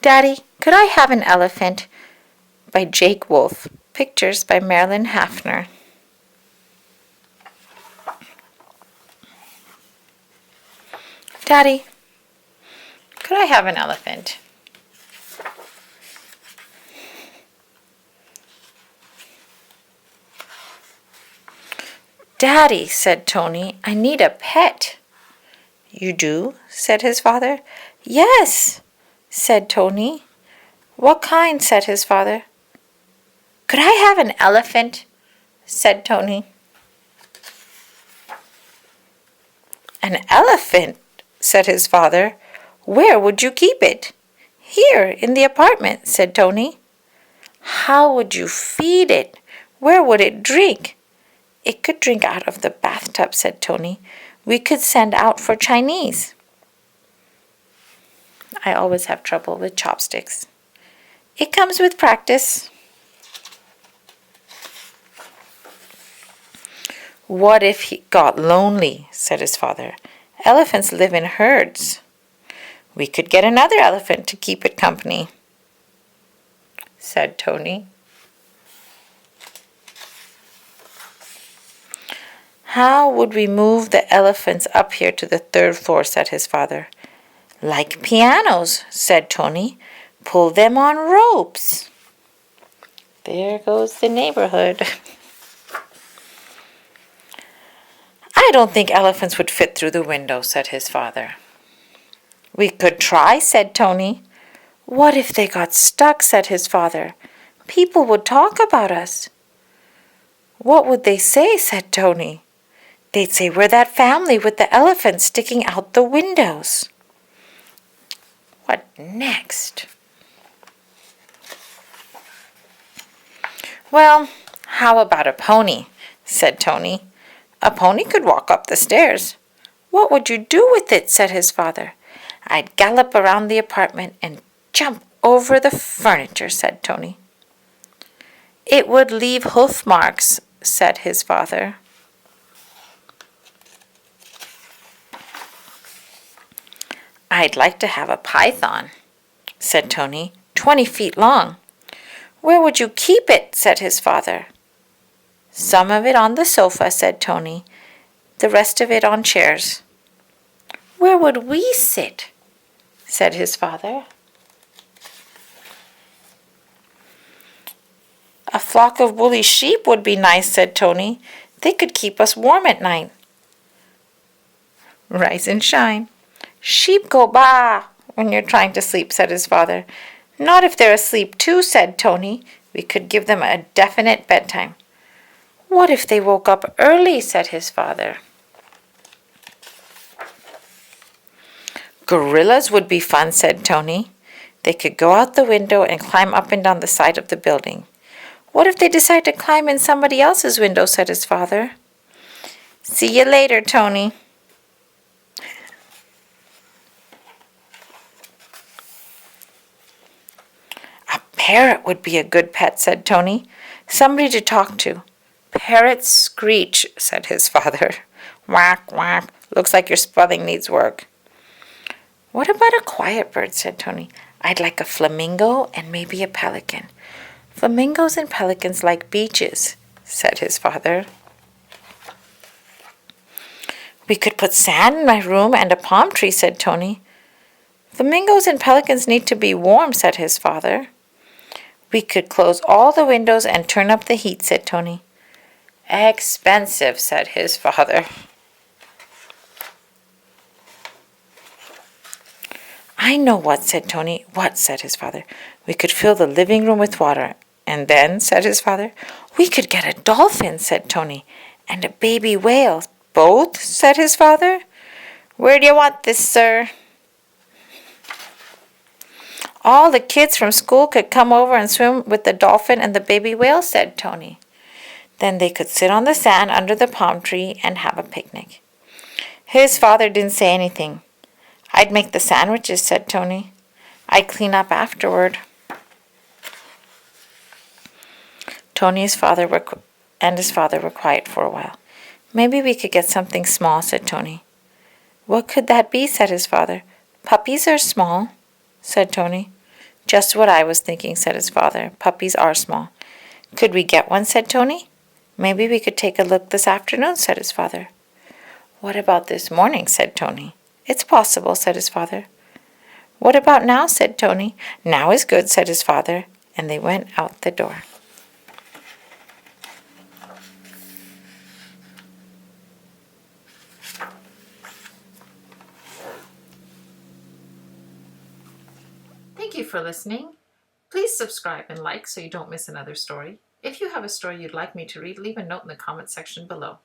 Daddy, could I have an elephant? By Jake Wolfe. Pictures by Marylin Hafner. Daddy, could I have an elephant? Daddy, said Tony, I need a pet. You do? Said his father. Yes, said Tony. What kind? Said his father. Could I have an elephant? Said Tony. An elephant, said his father. Where would you keep it? Here, in the apartment, said Tony. How would you feed it? Where would it drink? It could drink out of the bathtub, said Tony. We could send out for Chinese. I always have trouble with chopsticks. It comes with practice. What if he got lonely, said his father. Elephants live in herds. We could get another elephant to keep it company, said Tony. How would we move the elephants up here to the 3rd floor, said his father. Like pianos, said Tony. Pull them on ropes. There goes the neighborhood. I don't think elephants would fit through the window, said his father. We could try, said Tony. What if they got stuck, said his father. People would talk about us. What would they say, said Tony. They'd say we're that family with the elephants sticking out the windows. What next? Well, how about a pony, said Tony. A pony could walk up the stairs. What would you do with it, said his father. I'd gallop around the apartment and jump over the furniture, said Tony. It would leave hoof marks, said his father. I'd like to have a python, said Tony, 20 feet long. Where would you keep it, said his father. Some of it on the sofa, said Tony, the rest of it on chairs. Where would we sit, said his father. A flock of woolly sheep would be nice, said Tony. They could keep us warm at night. Rise and shine. Sheep go baa when you're trying to sleep, said his father. Not if they're asleep too, said Tony. We could give them a definite bedtime. What if they woke up early, said his father. Gorillas would be fun, said Tony. They could go out the window and climb up and down the side of the building. What if they decide to climb in somebody else's window, said his father. See you later, Tony. A parrot would be a good pet, said Tony. Somebody to talk to. Parrots screech, said his father. Whack, whack. Looks like your spelling needs work. What about a quiet bird, said Tony. I'd like a flamingo and maybe a pelican. Flamingos and pelicans like beaches, said his father. We could put sand in my room and a palm tree, said Tony. Flamingos and pelicans need to be warm, said his father. We could close all the windows and turn up the heat, said Tony. Expensive, said his father. I know what, said Tony. What, said his father. We could fill the living room with water. And then, said his father, we could get a dolphin, said Tony, and a baby whale. Both, said his father. Where do you want this, sir? All the kids from school could come over and swim with the dolphin and the baby whale, said Tony. Then they could sit on the sand under the palm tree and have a picnic. His father didn't say anything. I'd make the sandwiches, said Tony. I'd clean up afterward. Tony's father and his father were quiet for a while. Maybe we could get something small, said Tony. What could that be, said his father. Puppies are small, said Tony. Just what I was thinking, said his father. Puppies are small. Could we get one, said Tony. Maybe we could take a look this afternoon, said his father. What about this morning, said Tony. It's possible, said his father. What about now, said Tony. Now is good, said his father, and they went out the door. Thank you for listening. Please subscribe and like so you don't miss another story. If you have a story you'd like me to read, leave a note in the comment section below.